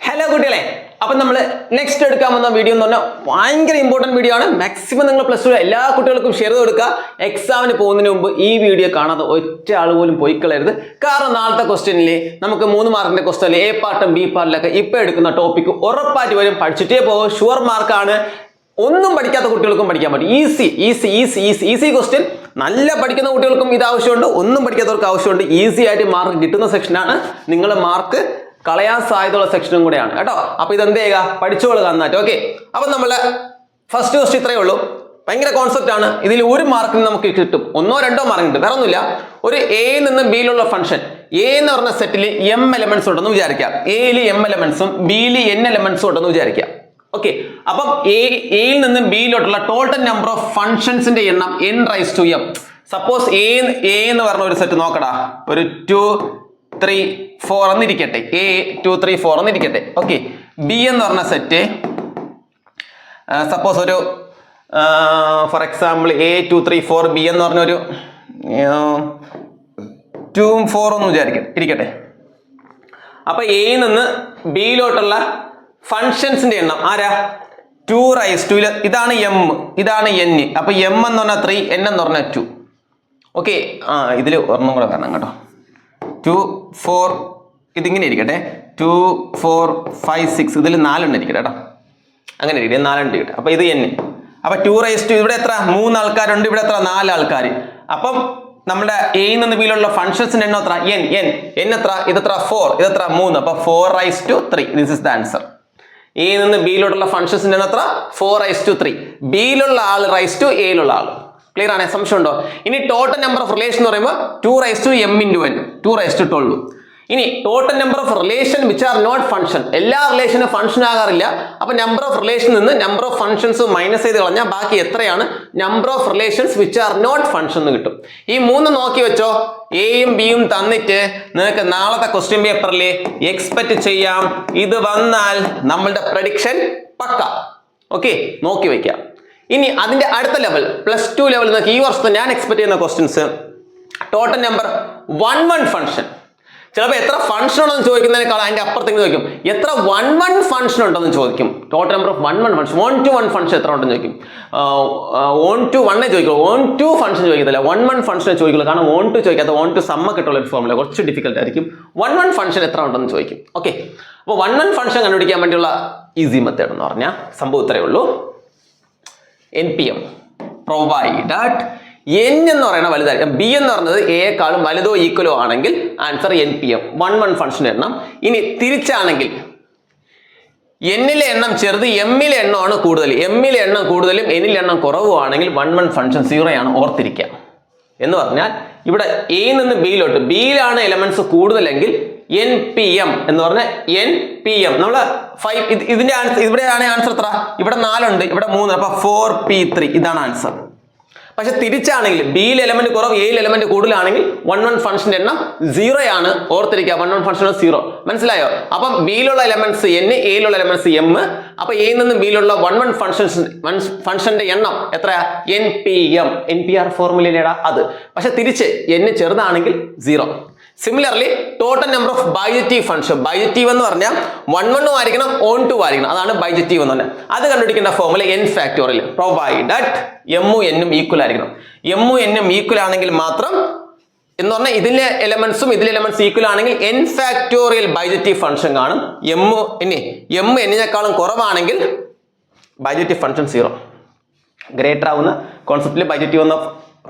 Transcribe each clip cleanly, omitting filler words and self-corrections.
Hello, good day. Now, we will next video very important video. Maximum plus share exam this video. Question question A part and B part topic sure mark easy question. നല്ല പഠിക്കുന്ന കുട്ടികൾക്കും ഇത് ആവശ്യമുണ്ട് ഒന്നും പഠിക്കാത്തവർക്ക് ആവശ്യമുണ്ട് easy ആയിട്ട് mark കിട്ടുന്ന സെക്ഷനാണ് നിങ്ങൾ മാർക്ക് കളയാൻ സാധ്യതയുള്ള സെക്ഷനും കൂടിയാണ് കേട്ടോ അപ്പോൾ ഇത് എന്ത് ചെയ്യുക പഠിച്ചോളുക എന്നാട്ട് ഓക്കേ അപ്പോൾ നമ്മൾ ഫസ്റ്റ് ക്വസ്റ്റ്യൻ ഇത്രയേ ഉള്ളൂ ഭയങ്കര കോൺസെപ്റ്റ് ആണ് ഇതിൽ ഒരു മാർക്കിന് നമുക്ക് കിട്ടും ഒന്നോ രണ്ടോ മാർക്ക് കിട്ടും വേറെ ഒന്നുമില്ല ഒരു A യിൽ നിന്ന് B യിലുള്ള ഫംഗ്ഷൻ A എന്ന് പറഞ്ഞ സെറ്റിൽ m എലിമെന്റ്സ് ഉണ്ടെന്ന് വിചാരിക്കാം A യിൽ m എലിമെന്റ്സും B യിൽ n എലിമെന്റ്സും ഉണ്ടെന്ന് വിചാരിക്കാം Okay, അപ്പോൾ A യിൽ നിന്ന് B യിലോട്ടുള്ള ടോട്ടൽ നമ്പർ ഓഫ് ഫംഗ്ഷൻസിന്റെ എണ്ണം n raise to m. Suppose A എന്ന് പറഞ്ഞ ഒരു സെറ്റ് നോക്കടാ ഒരു 2 3 4 എന്ന് ഇരിക്കട്ടെ A 2 3 4 എന്ന് ഇരിക്കട്ടെ ഓക്കേ B എന്ന് പറഞ്ഞ സെറ്റ് സപ്പോസ് ഒരു ഫോർ എക്സാമ്പിൾ A 2 3 4 B എന്ന് പറഞ്ഞ ഒരു 2 4 എന്ന് ഇരിക്കട്ടെ അപ്പോൾ A യിൽ നിന്ന് B യിലോട്ടുള്ള ഫംഗ്ഷൻസിന്റെ എണ്ണം ആരാ 2 റൈസ് ടു ഇതാണ് m ഇതാണ് n അപ്പോൾ m എന്ന് പറഞ്ഞാൽ 3 n എന്ന് പറഞ്ഞാൽ 2 ഓക്കേ ഇതിൽ ഒരെണ്ണം കൂടെ കാണണം കേട്ടോ 2 4 ഇതിങ്ങനെ ഇരിക്കട്ടെ 2 4 5 6 ഇതിൽ 4 എണ്ണം ഇരിക്കട്ടെ കേട്ടോ അങ്ങനെ ഇരിക്കട്ടെ 4 എണ്ണം ഇരിക്കട്ടെ അപ്പോൾ ഇത് n അപ്പോൾ 2 റൈസ് ടു ഇവിടെ എത്ര 3 ആൾക്കാരുണ്ട് ഇവിടെ എത്ര 4 ആൾക്കാർ അപ്പം നമ്മുടെ A യിൽ നിന്ന് B യിലുള്ള ഫംഗ്ഷൻസിന്റെ എണ്ണം എത്ര n എത്ര ഇതെത്ര 4 ഇതെത്ര 3 അപ്പോൾ 4 raise to 3 this is the answer A യിൽ നിന്ന് B യിലോട്ടുള്ള ഫംഗ്ഷൻസിന്റെ എണ്ണം എത്ര 4 റൈസ് ടു 3 B യിലുള്ള ആൾ റൈസ് ടു A യിലുള്ള ആൾ ക്ലിയർ ആണ് സംശയം ഉണ്ടോ ഇനി ടോട്ടൽ നമ്പർ ഓഫ് റിലേഷൻ എന്ന് പറയുമ്പോൾ 2 raise to m into n 2 raise to 12 ഇനി total number of relation which are not function എല്ലാ റിലേഷനും ഫംഗ്ഷൻ ആകാറില്ല അപ്പോൾ നമ്പർ ഓഫ് റിലേഷൻ നിന്ന് നമ്പർ ഓഫ് ഫംഗ്ഷൻസ് മൈനസ് ചെയ്ത് കളഞ്ഞാൽ ബാക്കി എത്രയാണ് number of relations which are not function എന്ന് കിട്ടും ഈ മൂന്ന് നോക്കി വെച്ചോ എയും ബിയും തന്നിട്ട് നിങ്ങൾക്ക് നാളത്തെ ക്വസ്റ്റ്യൻ പേപ്പറിൽ എക്സ്പെക്ട് ചെയ്യാം ഇത് വന്നാൽ നമ്മളുടെ പ്രഡിക്ഷൻ പക്ക ഓക്കെ നോക്കി വെക്കാം ഇനി അതിന്റെ അടുത്ത ലെവൽ +2 ലെവൽ നോക്കി ഈ വർഷത്തെ ഞാൻ എക്സ്പെക്ട് ചെയ്യുന്ന ക്വസ്റ്റ്യൻസ് ടോട്ടൽ നമ്പർ 1 ഫംഗ്ഷൻ ചിലപ്പോൾ എത്ര ഫംഗ്ഷൻ ഉണ്ടെന്ന് ചോദിക്കുന്നതിനേക്കാൾ അതിന്റെ അപ്പുറത്തേക്ക് ചോദിക്കും എത്ര 1 ഫംഗ്ഷൻ ഉണ്ടെന്ന് ചോദിക്കും total number of 1 function 1 to 1 function എത്ര ഉണ്ടെന്ന് ചോദിക്കും 1 to 1 ചോദിക്കുള്ളൂ 1 to ഫംഗ്ഷൻ ചോദിക്കത്തില്ല 1 ഫംഗ്ഷൻ ചോദിക്കുള്ളൂ കാരണം 1 to ചോദിക്കാത്ത 1 to സമ്മ കിട്ടുള്ള ഒരു ഫോർമുല കുറച്ച് ഡിഫിക്കൽട്ട് ആയിരിക്കും 1 ഫംഗ്ഷൻ എത്ര ഉണ്ടെന്ന് ചോദിക്കും ഓക്കെ അപ്പോൾ 1 ഫംഗ്ഷൻ കണ്ടുപിടിക്കാൻ വേണ്ടിയുള്ള ഈസി മെത്തേഡ് എന്ന് പറഞ്ഞാൽ സംഭവം ഇത്രയേ ഉള്ളൂ NPM provided n എന്ന് പറയുന്ന വലുതായിരിക്കും b എന്ന് പറയുന്നത് a യേക്കാളും വലുതോ ഈക്വലോ ആണെങ്കിൽ ആൻസർ NPM 1 ഫംഗ്ഷൻ എണ്ണം ഇനി തിരിച്ചാണെങ്കിൽ n ലെ എണ്ണം ചെറുത് m ലെ എണ്ണമാണ് കൂടുതൽ m ലെ എണ്ണം കൂടുതലും n ലെ എണ്ണം കുറവുമാണെങ്കിൽ 1 ഫംഗ്ഷൻ 0 ആണ് ഓർത്തിരിക്കുക എന്ന് പറഞ്ഞാൽ ഇവിടെ a നിന്ന് b യിലോട്ട് b യിലാണ് എലിമെന്റ്സ് കൂടുതലെങ്കിൽ NPM എന്ന് പറഞ്ഞാൽ NPM നമ്മൾ 5 ഇതിന്റെ ആൻസർ ഇവിടെയാണ് ആൻസർ എത്ര ഇവിടെ 4 ഉണ്ട് ഇവിടെ 3 അപ്പോൾ 4p3 ഇതാണ് ആൻസർ പക്ഷെ തിരിച്ചാണെങ്കിൽ b യിലെ എലിമെന്റ് കുറവ് a യിലെ എലിമെന്റ് കൂടുതലാണെങ്കിൽ 1 ഫംഗ്ഷന്റെ എണ്ണം 0 ആണ് ഓർത്തിരിക്കുക 1 ഫംഗ്ഷൻ 0 മനസ്സിലായോ അപ്പം b യിലുള്ള എലിമെന്റ്സ് n a യിലുള്ള എലിമെന്റ്സ് m അപ്പോൾ a യിൽ നിന്ന് b യിലുള്ള 1 ഫംഗ്ഷന്റെ എണ്ണം എത്രയാ NPR ഫോർമുലയിലേടാ അത് പക്ഷെ തിരിച്ച് n ചെറുതാണെങ്കിൽ 0 Similarly, total number of bijective function. Bijective എന്ന് പറഞ്ഞാൽ 1 ആയിരിക്കണം 2 ആയിരിക്കണം അതാണ് bijective എന്ന് പറഞ്ഞാൽ അത് കണ്ടുപിടിക്കേണ്ട formula n factorial provided m n equal ആയിരിക്കണം m n ഈക്വൽ ആണെങ്കിൽ മാത്രം എന്ന് പറഞ്ഞാൽ ഇതിലെ എലിമെന്റ്സും ഇതിലെ എലിമെന്റ്സ് ഈക്വൽ ആണെങ്കിൽ n ഫാക്ടോറിയൽ bijective ഫംഗ്ഷൻ കാണും m n-നേക്കാളും കുറവാണെങ്കിൽ bijective ഫംഗ്ഷൻ 0 ഗ്രേറ്റർ ആവുന്ന കോൺസെപ്റ്റിൽ bijective എന്ന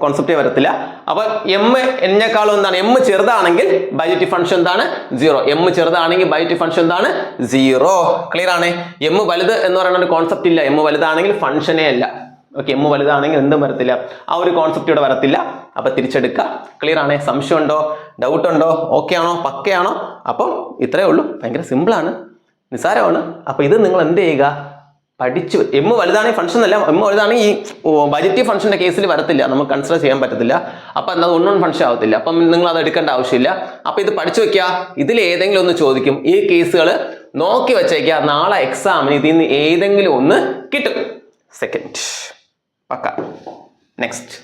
കോൺസെപ്റ്റേ വരത്തില്ല അപ്പോൾ m n-നേക്കാളും എന്താണ് m ചെറുതാണെങ്കിൽ bijective ഫംഗ്ഷൻ എന്താണ് 0 m ചെറുതാണെങ്കിൽ bijective ഫംഗ്ഷൻ എന്താണ് 0 ക്ലിയർ ആണ് m വലുത് എന്ന് പറയുന്ന ഒരു കോൺസെപ്റ്റ് ഇല്ല m വലുതാണെങ്കിൽ ഫംഗ്ഷനേ അല്ല ഓക്കേ m വലുതാണെങ്കിൽ എന്തും വരത്തില്ല ആ ഒരു കോൺസെപ്റ്റ് ഇവിടെ വരത്തില്ല അപ്പോൾ തിരിച്ചെടുക്കുക ക്ലിയർ ആണ് സംശയം ഉണ്ടോ ഡൗട്ട് ഉണ്ടോ ഓക്കേ ആണോ പക്കയാണോ അപ്പോൾ ഇത്രയേ ഉള്ളൂ ഭയങ്കര സിമ്പിൾ ആണ് നിസ്സാരമാണ് അപ്പോൾ ഇത് നിങ്ങൾ എന്ത് ചെയ്യുക പഠിച്ചു m വലുതാണെങ്കിൽ ഫംഗ്ഷൻ അല്ല m വലുതാണെങ്കിൽ ഈ ബൈജക്റ്റീവ് ഫംഗ്ഷന്റെ കേസിൽ വരത്തില്ല നമുക്ക് കൺസിഡർ ചെയ്യാൻ പറ്റത്തില്ല അപ്പോൾ എന്താ ഒന്നും ഫംഗ്ഷൻ ആവത്തില്ല അപ്പം നിങ്ങൾ അത് എടുക്കേണ്ട ആവശ്യമില്ല അപ്പോൾ ഇത് പഠിച്ചു വെക്കുക ഇതിൽ ഏതെങ്കിലും ഒന്ന് ചോദിക്കും ഈ കേസുകൾ നോക്കി വെച്ചേക്കുക നാളെ എക്സാമിന് ഇതിൽ നിന്ന് ഏതെങ്കിലും ഒന്ന് കിട്ടും സെക്കൻഡ് പക്ക നെക്സ്റ്റ്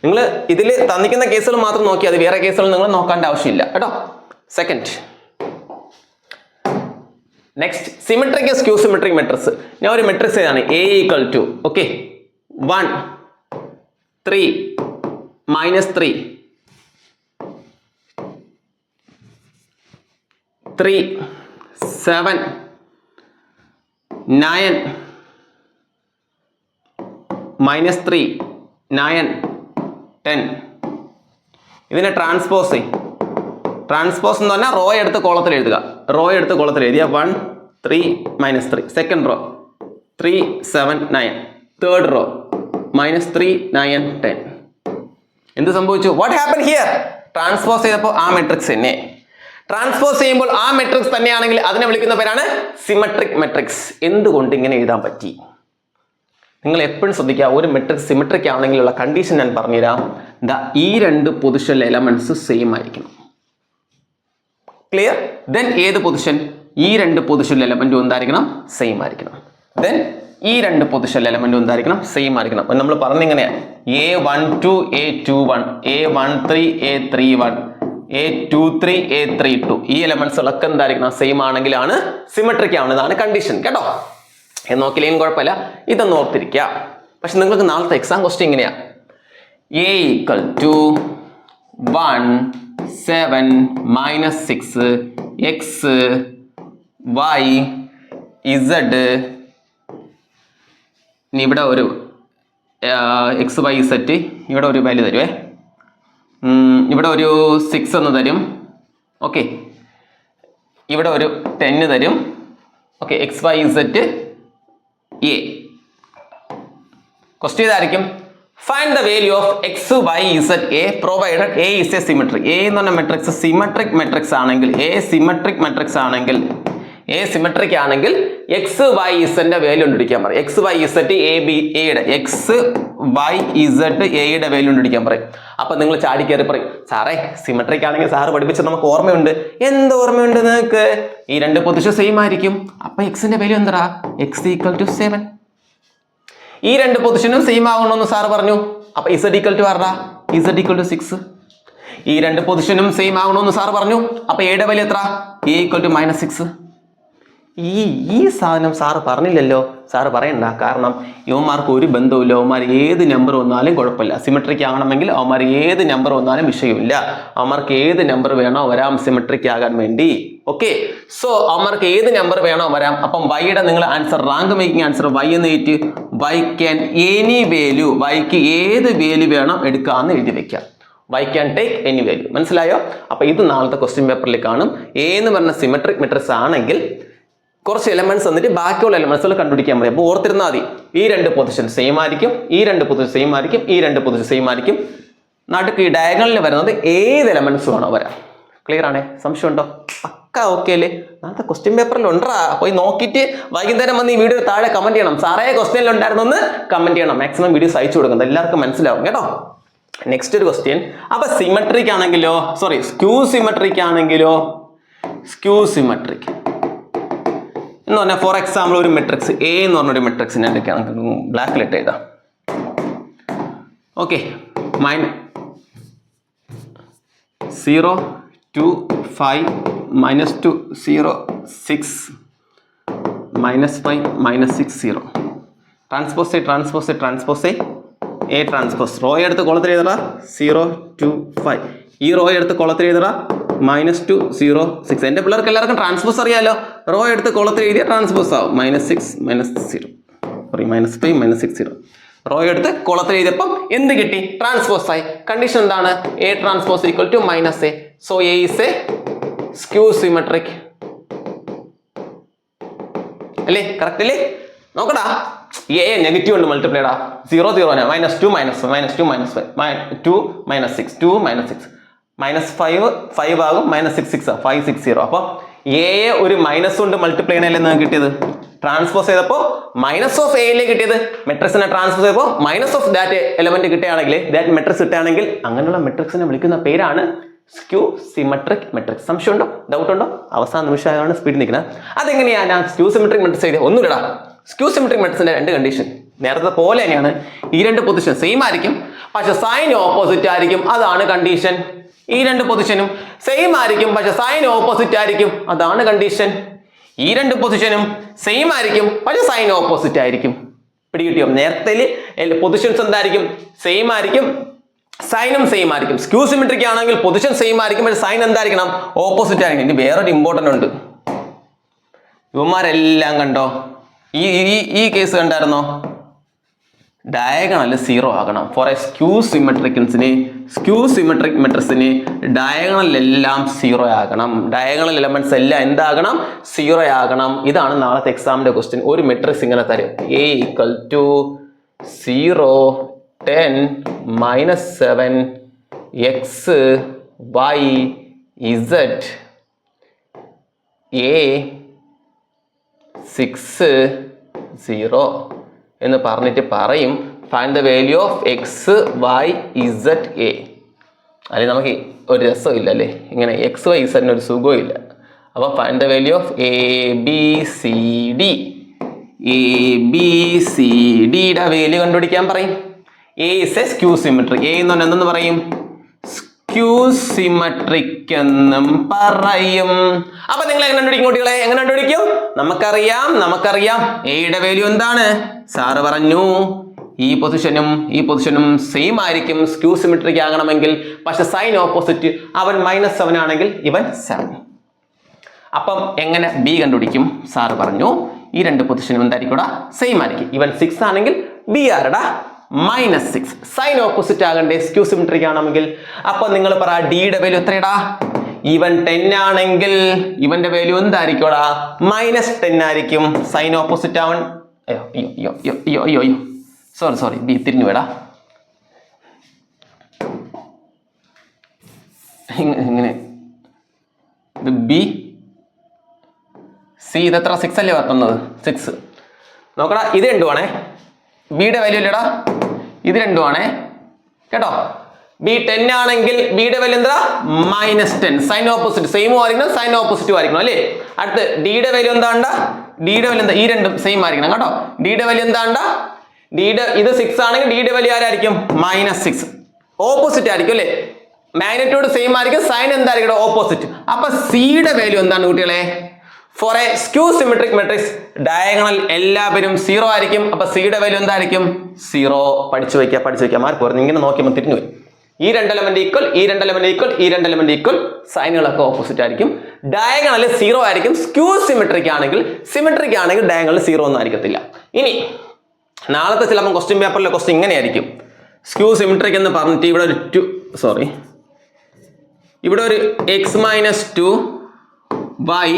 നിങ്ങൾ ഇതിൽ തന്നിക്കുന്ന കേസുകൾ മാത്രം നോക്കിയാൽ വേറെ കേസുകൾ നിങ്ങൾ നോക്കേണ്ട ആവശ്യമില്ല കേട്ടോ second next symmetric skew symmetric matrix. ഞാൻ ഒരു മെട്രിക്സ് ഏതാണ് A ഈക്വൽ ടു ഓക്കെ 1 3 -3 3 7 9 -3 9 10. ഇതിനെ ട്രാൻസ്പോസ് എന്ന് പറഞ്ഞാൽ റോ എടുത്ത് കോളത്തിൽ എഴുതുക. റോ എടുത്ത് കോളത്തിൽ എഴുതിയ 1 3 -3 സെക്കൻഡ് റോ 3 7 9 തേർഡ് റോ -3 9 10. എന്ത് സംഭവിച്ചു? What happen here? ട്രാൻസ്പോസ് ചെയ്തപ്പോൾ ആ മെട്രിക്സ് തന്നെ. ട്രാൻസ്പോസ് ചെയ്യുമ്പോൾ ആ മെട്രിക്സ് തന്നെയാണെങ്കിൽ അതിനെ വിളിക്കുന്ന പേരാണ് സിമെട്രിക് മെട്രിക്സ്. എന്തുകൊണ്ട് ഇങ്ങനെ എഴുതാൻ പറ്റി? നിങ്ങൾ എപ്പോഴും ശ്രദ്ധിക്കുക, ഒരു മെട്രിക്സ് സിമെട്രിക് ആണെങ്കിലുള്ള കണ്ടീഷൻ ഞാൻ പറഞ്ഞുതരാം. ഈ രണ്ട് പൊസിഷൻ എലമെന്റ്സ് സെയിം ആയിരിക്കണം. ക്ലിയർ? ദെൻ ഏത് പൊസിഷൻ? ഈ രണ്ട് പൊസിഷൻ എലമെന്റും എന്തായിരിക്കണം? സെയിം ആയിരിക്കണം. ദെൻ ഈ രണ്ട് പൊസിഷൻ എലമെന്റും എന്തായിരിക്കണം? സെയിം ആയിരിക്കണം. നമ്മൾ പറഞ്ഞിങ്ങനെയാണ് A12 A21 A13 A31 A23 A32 ഈ എലമെന്റ്സുകളൊക്കെ എന്തായിരിക്കണം? സെയിം ആണെങ്കിലാണ് സിമെട്രിക് ആവുന്നതാണ് കണ്ടീഷൻ. കേട്ടോ? നോക്കില്ലേലും കുഴപ്പമില്ല, ഇതൊന്ന് ഓർത്തിരിക്കുക. പക്ഷെ നിങ്ങൾക്ക് നാളത്തെ എക്സാം ക്വസ്റ്റ്യൻ ഇങ്ങനെയാ A equal to 1 7 -6 x y z. ഇനി ഇവിടെ ഒരു XYZ ഇവിടെ ഒരു വാല്യൂ തരുവേ. ഇവിടെ ഒരു 6 എന്ന് തരും. ഓക്കെ, ഇവിടെ ഒരു 10 തരും. Okay, XYZ A. ക്വസ്റ്റ്യൻ ഇതായിരിക്കും, find the value of XYZ A provided A is a symmetry. A എന്ന് പറഞ്ഞ മെട്രിക്സ് സിമെട്രിക് മെട്രിക്സ് ആണെങ്കിൽ, A സിമെട്രിക് മെട്രിക്സ് ആണെങ്കിൽ, A സിമെട്രിക് ആണെങ്കിൽ XYZ ന്റെ വാല്യൂ കണ്ടുപിടിക്കാൻ പറയും. XYZ Aയുടെ Aയുടെ വാല്യൂ കണ്ടുപിടിക്കാൻ പറയും. അപ്പൊ നിങ്ങൾ ചാടി കയറി പറയും, സാറേ സിമെട്രിക് ആണെങ്കിൽ സാറ് പഠിപ്പിച്ചത് നമുക്ക് ഓർമ്മയുണ്ട്. എന്ത് ഓർമ്മയുണ്ട് നിങ്ങൾക്ക്? ഈ രണ്ട് പൊസിഷൻ സെയിം ആയിരിക്കും. അപ്പൊ എക്സിന്റെ വാല്യൂ എന്താ? X equal to 7. ഈ രണ്ട് പൊസിഷനും സെയിം ആവണമെന്ന് സാറ് പറഞ്ഞു. അപ്പൊ Z ഈക്വൽ ടു ആറാ? Z equal to 6. ഈ രണ്ട് പൊസിഷനും സെയിം ആവണമെന്ന് സാറ് പറഞ്ഞു. അപ്പൊ എയുടെ വാല്യൂ എത്ര? A equal to -6. ഈ സാധനം സാറ് പറഞ്ഞില്ലല്ലോ. സാറ് പറയണ്ട, കാരണം യുവമാർക്ക് ഒരു ബന്ധവുമില്ല. അവന്മാർ ഏത് നമ്പർ വന്നാലും കുഴപ്പമില്ല. സിമെട്രിക് ആകണമെങ്കിൽ അവന്മാർ ഏത് നമ്പർ വന്നാലും വിഷയമില്ല. അവന്മാർക്ക് ഏത് നമ്പർ വേണോ വരാം സിമെട്രിക് ആകാൻ വേണ്ടി. ഓക്കെ, സോ അവന്മാർക്ക് ഏത് നമ്പർ വേണോ വരാം. അപ്പം വൈയുടെ നിങ്ങൾ answer, rank making answer y എന്ന് എഴുതി y ക്യാൻ എനി വാല്യൂ, വൈക്ക് ഏത് വാല്യൂ വേണം എടുക്കാമെന്ന് എഴുതി വെക്കാം. y can take any value. മനസ്സിലായോ? അപ്പൊ ഇത് നാളത്തെ ക്വസ്റ്റ്യൻ പേപ്പറിൽ കാണും. A എന്ന് പറഞ്ഞ സിമെട്രിക് മെട്രിക്സ് ആണെങ്കിൽ കുറച്ച് എലമെന്റ്സ് വന്നിട്ട് ബാക്കിയുള്ള എലമെന്റ്സുകൾ കണ്ടുപിടിക്കാൻ മതി. അപ്പോൾ ഓർത്തിരുന്നാൽ മതി, ഈ രണ്ട് പൊസിഷൻ സെയിം ആയിരിക്കും, ഈ രണ്ട് പൊസിഷൻ സെയിം ആയിരിക്കും, ഈ രണ്ട് പൊസിഷൻ സെയിം ആയിരിക്കും. നടുക്ക് ഈ ഡയഗണലിൽ വരുന്നത് ഏത് എലമെന്റ്സ് വേണോ വരാം. ക്ലിയർ ആണേ? സംശയം ഉണ്ടോ? പക്ക ഓക്കെ അല്ലേ? നാളത്തെ ക്വസ്റ്റ്യൻ പേപ്പറിൽ ഉണ്ടാ. പോയി നോക്കിയിട്ട് വൈകുന്നേരം വന്ന് ഈ വീഡിയോ താഴെ കമന്റ് ചെയ്യണം. സാറേ ക്വസ്റ്റ്യനിൽ ഉണ്ടായിരുന്നു എന്ന് കമന്റ് ചെയ്യണം. മാക്സിമം വീഡിയോസ് അയച്ചു കൊടുക്കുന്നത് എല്ലാവർക്കും മനസ്സിലാവും കേട്ടോ. നെക്സ്റ്റ് ഒരു ക്വസ്റ്റ്യൻ. അപ്പൊ സിമെട്രിക് ആണെങ്കിലോ, സോറി സ്ക്യൂ സിമെട്രിക് ആണെങ്കിലോ, സ്ക്യൂ സിമെട്രിക് എന്ന് പറഞ്ഞാൽ ഫോർ എക്സാമ്പിൾ ഒരു മെട്രിക്സ് A എന്ന് പറഞ്ഞൊരു മെട്രിക്സിനെ എന്തൊക്കെയാണ് ബ്ലാക്കിലിട്ട് എഴുതാം. Okay, 0 2 5 -2 0 6 -5 -6 0. Transpose A transpose. Row എടുത്ത് കോളത്തിൽ എഴുതടാ 0 2 5. ഈ റോ എടുത്ത് കോളത്തിൽ എഴുതടാ -2 0 6. എൻ്റെ പിള്ളേർക്ക് എല്ലാവർക്കും ട്രാൻസ്പോസ് അറിയാലോ. റോ എടുത്ത് കോളത്തിൽ എഴുതിയ ട്രാൻസ്പോസ് ആവും -6 -0 സോറി -5 -6 0. റോ എടുത്ത് കോളത്തിൽ എഴുതിയപ്പം എന്ത് കിട്ടി? ട്രാൻസ്പോസ് ആയി. കണ്ടീഷൻ എന്താണ്? A transpose equal to -A. So A is a skew symmetric അല്ലേ? കറക്റ്റ് അല്ലേ? നോക്കടാ, A നെഗറ്റീവ് ഉണ്ട്, മൾട്ടിപ്ലൈഡാ 0 0 -2 -2 -5 -2 -6 2 -6 -5 ആകും -6 6 5 6 0. അപ്പൊ A ഒരു മൈനസ് കൊണ്ട് മൾട്ടിപ്ലൈ ചെയ്യണല്ലേ നിങ്ങൾക്ക് കിട്ടിയത്. ട്രാൻസ്പോസ് ചെയ്തപ്പോൾ -A കിട്ടിയത്. മെട്രിക്സിനെ ട്രാൻസ്പോസ് ചെയ്തപ്പോൾ -that എലമെന്റ് കിട്ടുകയാണെങ്കിൽ, ദാറ്റ് മെട്രിക്സ് കിട്ടുകയാണെങ്കിൽ, അങ്ങനെയുള്ള മെട്രിക്സിനെ വിളിക്കുന്ന പേരാണ് സ്ക്യൂ സിമെട്രിക് മെട്രിക്സ്. സംശയം ഉണ്ടോ? ഡൗട്ട് ഉണ്ടോ? അവസാന നിമിഷമാണ് സ്പീഡ് നിൽക്കുന്നത്. അതെങ്ങനെയാണ് ഞാൻ സ്ക്യൂ സിമെട്രിക് മെട്രിക്സ് ചെയ്തത്? ഒന്നുമില്ലടാ. സ്ക്യൂ സിമെട്രിക് മെട്രിക്സിന്റെ രണ്ട് കണ്ടീഷൻ നേരത്തെ പോലെ തന്നെയാണ്. ഈ രണ്ട് പൊസിഷൻ സെയിം ആയിരിക്കും, പക്ഷെ സൈൻ ഓപ്പോസിറ്റ് ആയിരിക്കും. അതാണ് കണ്ടീഷൻ. ഈ രണ്ട് പൊസിഷനും സെയിം ആയിരിക്കും, പക്ഷെ സൈൻ ഓപ്പോസിറ്റ് ആയിരിക്കും. അതാണ് കണ്ടീഷൻ. ഈ രണ്ട് പൊസിഷനും സെയിം ആയിരിക്കും, പക്ഷെ സൈൻ ഓപ്പോസിറ്റ് ആയിരിക്കും. പിടികിട്ടിയോ? നേരത്തെ പൊസിഷൻസ് എന്തായിരിക്കും? സെയിം ആയിരിക്കും, സൈനും സെയിം ആയിരിക്കും. സ്ക്യൂ സിമെട്രിക് ആണെങ്കിൽ പൊസിഷൻ സെയിം ആയിരിക്കും, പക്ഷെ സൈൻ എന്തായിരിക്കണം? ഓപ്പോസിറ്റ് ആയിരിക്കും. ഇനി വേറൊരു ഇമ്പോർട്ടൻ്റ് ഉണ്ട്. ഇവന്മാരെല്ലാം കണ്ടോ? ഈ കേസ് കണ്ടായിരുന്നോ? ഡയഗണൽ 0 ആകണം. ഫോർ എ സ്ക്യൂ സിമെട്രിക് മെട്രിക്സിന് ഡയഗണലെല്ലാം 0 ആകണം. ഡയഗണൽ എലമെന്റ്സ് എല്ലാം എന്താകണം? 0 ആകണം. ഇതാണ് നാളത്തെ എക്സാമിന്റെ ക്വസ്റ്റ്യൻ. ഒരു മെട്രിക്സ് ഇങ്ങനെ തരും, A = 0, 10, -7, x, y, z, A 6, 0 എന്ന് പറഞ്ഞിട്ട് പറയും find the value of x y z a. അല്ലെങ്കിൽ നമുക്ക് ഒരു രസമില്ല അല്ലേ, ഇങ്ങനെ എക്സ് വൈ ഇസഡിന് ഒരു സുഖവും ഇല്ല. അപ്പോൾ find the value of A B C D. A B C ഡിയുടെ വാല്യൂ കണ്ടുപിടിക്കാൻ പറയും. A is A skew symmetric. A എന്ന് പറഞ്ഞാൽ എന്തെന്ന് പറയും? സ്ക്യൂ സിമെട്രിക് എന്നും പറയും. അപ്പൊ നിങ്ങൾ എങ്ങനെ കണ്ടുപിടിക്കും കുട്ടികളെ? എങ്ങനെ കണ്ടുപിടിക്കും? നമുക്കറിയാം എയുടെ വാല്യൂ എന്താണ്? സാറ് പറഞ്ഞു ഈ പൊസിഷനും സെയിം ആയിരിക്കും സ്ക്യൂ സിമെട്രിക് ആകണമെങ്കിൽ. പക്ഷെ സൈൻ ഓപ്പോസിറ്റ്, അവൻ -7 ആണെങ്കിൽ ഇവൻ 7. അപ്പം എങ്ങനെ ബി കണ്ടുപിടിക്കും? സാറ് പറഞ്ഞു ഈ രണ്ട് പൊസിഷനും എന്തായിരിക്കും? സെയിം ആയിരിക്കും. ഇവൻ 6 ആണെങ്കിൽ ബി ആരടാ? -6. സൈൻ ഓപ്പോസിറ്റ് ആകണ്ടേ സ്ക്യൂ സിമെട്രിക് ആണെങ്കിൽ? അപ്പൊ നിങ്ങൾ പറ ഡിയുടെ വാല്യൂ എത്രയടാ? ഇവൻ 10 ആണെങ്കിൽ ഇവന്റെ വാല്യൂ എന്തായിരിക്കുംടാ? -10 ആയിരിക്കും. സൈൻ ഓപ്പോസിറ്റ് ആവൺ. അയ്യോ സോറി ബി തിരിഞ്ഞു വേടാ. ഇങ്ങനെ ഇത് ബി സി ഇതെത്ര? 6 അല്ലേ വന്നത്? 6 നോക്കടാ. ഇത് രണ്ടുമാണേ. ബിയുടെ വാല്യൂ അല്ലേടാ? ഇത് രണ്ടുമാണേ കേട്ടോ. ബി 10 ആണെങ്കിൽ ബിയുടെ വാല്യൂ എന്താ? -10. സൈൻ ഓപ്പോസിറ്റ് സെയിം ആയിരിക്കണം, സൈൻ ഓപ്പോസിറ്റീവ് ആയിരിക്കണം അല്ലേ? അടുത്ത് ഡിയുടെ വാല്യൂ എന്താണ്ടാ? ഡിയുടെ വാല്യൂ എന്താ? ഈ രണ്ടും സെയിം ആയിരിക്കണം കേട്ടോ. ഡിയുടെ വാല്യൂ എന്താണ്ടാ? ഡിയുടെ ഇത് 6 ആണെങ്കിൽ ഡിയുടെ വാല്യൂ ആരായിരിക്കും? -6. ഓപ്പോസിറ്റ് ആയിരിക്കും അല്ലേ? മാഗ്നിറ്റ്യൂഡ് സെയിം ആയിരിക്കും, സൈൻ എന്തായിരിക്കും? ഓപ്പോസിറ്റ്. അപ്പൊ സിയുടെ വാല്യൂ എന്താണ് കുട്ടികളെ? For a skew symmetric matrix diagonal എല്ലാവരും 0 ആയിരിക്കും. അപ്പൊ സിയുടെ വാല്യൂ എന്തായിരിക്കും? 0. പഠിച്ചു വയ്ക്കുക. മാർക്ക് പറഞ്ഞു ഇങ്ങനെ നോക്കിയപ്പോൾ തിരിഞ്ഞുപോയി. ഈ രണ്ട് എലമെന്റ് ഈക്വൽ, ഈ രണ്ട് എലമെന്റ് ഈക്വൽ, ഈ രണ്ട് എലമെന്റ് ഈക്വൽ, സൈനുകളൊക്കെ ഓപ്പോസിറ്റ് ആയിരിക്കും. ഡയഗണൽ 0 ആയിരിക്കും. സ്ക്യൂ സിമെട്രിക് ആണെങ്കിൽ ഡയഗണൽ 0 ഒന്നും ആയിരിക്കത്തില്ല. ഇനി നാളത്തെ ചിലപ്പോൾ ക്വസ്റ്റ്യൻ പേപ്പറിലെ ക്വസ്റ്റ്യൻ ഇങ്ങനെയായിരിക്കും. സ്ക്യൂ സിമെട്രിക് എന്ന് പറഞ്ഞിട്ട് ഇവിടെ ഒരു ഇവിടെ ഒരു x - 2 y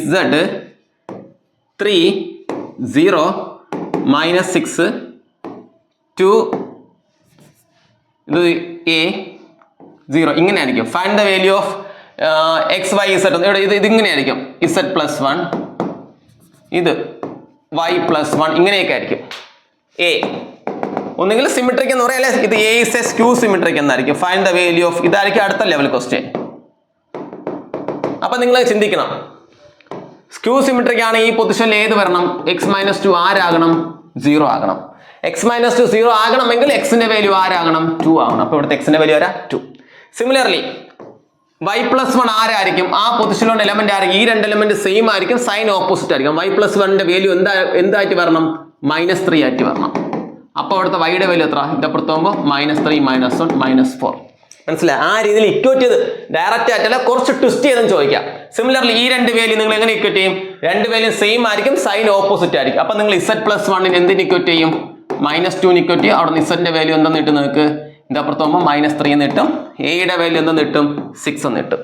z 3 0 -6 2 ഇത് a 0 ഇങ്ങനെ ആയിരിക്കും. Find the value of x y z. ഇവിടെ ഇത് ഇങ്ങനെ ആയിരിക്കും. z + 1 ഇത് y + 1 ഇങ്ങനെയൊക്കെ ആയിരിക്കും. a ഒന്നുകിൽ സിമെട്രിക് എന്ന് പറയാം അല്ലെ, ഇത് a is a skew symmetric എന്നായിരിക്കും. ഫൈൻഡ് ദ വാല്യൂ ഓഫ് ഇതായിരിക്കും അടുത്ത ലെവൽ ക്വസ്റ്റ്യൻ. അപ്പൊ നിങ്ങൾ ചിന്തിക്കണം, സ്ക്യൂ സിമെട്രിക് ആണ് ഈ പൊസിഷനിൽ ഏത് വരണം? x - 2 ആരാകണം? 0 ആകണം. x - 2 0 ആകണമെങ്കിൽ എക്സിന്റെ വാല്യൂ ആരാകണം? 2 ആകണം. അപ്പൊ ഇവിടുത്തെ എക്സിന്റെ വാല്യൂ ആരാ? 2. സിമിലർലി y + 1 ആരായിരിക്കും? ആ പൊസിഷനിലുള്ള എലമെന്റ് ആയിരിക്കും. ഈ രണ്ട് എലമെന്റ് സെയിം ആയിരിക്കും, സൈൻ ഓപ്പോസിറ്റ് ആയിരിക്കും. y + 1ന്റെ വാല്യൂ എന്തായിട്ട് വരണം? -3 ആയിട്ട് വരണം. അപ്പൊ അവിടുത്തെ y-യുടെ വാല്യൂ എത്ര? ഇതപ്പുറത്ത് പോകുമ്പോൾ -3 -1 -4. മനസ്സിലായി? ആ രീതിയിൽ ഇക്വേറ്റ് ചെയ്ത് ഡയറക്റ്റ് ആയിട്ടല്ല, കുറച്ച് ട്വിസ്റ്റ് ചെയ്തെന്ന് ചോദിക്കാം. സിമിലർലി ഈ രണ്ട് വാല്യൂ നിങ്ങൾ എങ്ങനെ ഇക്വേറ്റ് ചെയ്യും? രണ്ട് വാല്യൂ സെയിം ആയിരിക്കും, സൈൻ ഓപ്പോസിറ്റ് ആയിരിക്കും. അപ്പൊ നിങ്ങൾ z + 1 എന്തിന് ഇക്വേറ്റ് ചെയ്യും? -2 ഇക്വേറ്റ് ചെയ്യും. അവിടെ z-ന്റെ വാല്യൂ എന്തെന്ന് കിട്ടും നിങ്ങൾക്ക്? ഇതപ്പുറത്ത് പോകുമ്പോൾ -3 എന്ന് കിട്ടും. എയുടെ വാല്യൂ എന്തെന്ന് കിട്ടും? 6 എന്ന് കിട്ടും.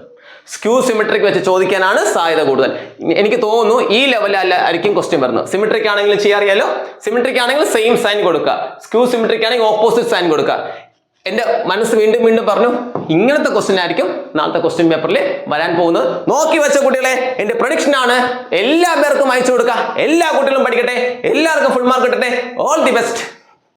സ്ക്യൂ സിമെട്രിക് വെച്ച് ചോദിക്കാനാണ് സാധ്യത കൂടുതൽ. എനിക്ക് തോന്നുന്നു ഈ ലെവലായിരിക്കും ക്വസ്റ്റ്യൻ വരുന്നത്. സിമെട്രിക് ആണെങ്കിൽ ചെയ്യാറിയാലോ, സിമെട്രിക് ആണെങ്കിൽ സെയിം സൈൻ കൊടുക്കുക, സ്ക്യൂ സിമെട്രിക് ആണെങ്കിൽ ഓപ്പോസിറ്റ് സൈൻ കൊടുക്കുക. എന്റെ മനസ്സ് വീണ്ടും പറഞ്ഞു ഇങ്ങനത്തെ ക്വസ്റ്റ്യൻ ആയിരിക്കും നാളത്തെ ക്വസ്റ്റ്യൻ പേപ്പറിൽ വരാൻ പോകുന്നത്. നോക്കി വെച്ച കുട്ടികളെ, എന്റെ പ്രഡിക്ഷൻ ആണ്. എല്ലാ പേർക്കും അയച്ചു കൊടുക്കുക, എല്ലാ കുട്ടികളും പഠിക്കട്ടെ, എല്ലാവർക്കും ഫുൾ മാർക്ക് കിട്ടട്ടെ. All the best.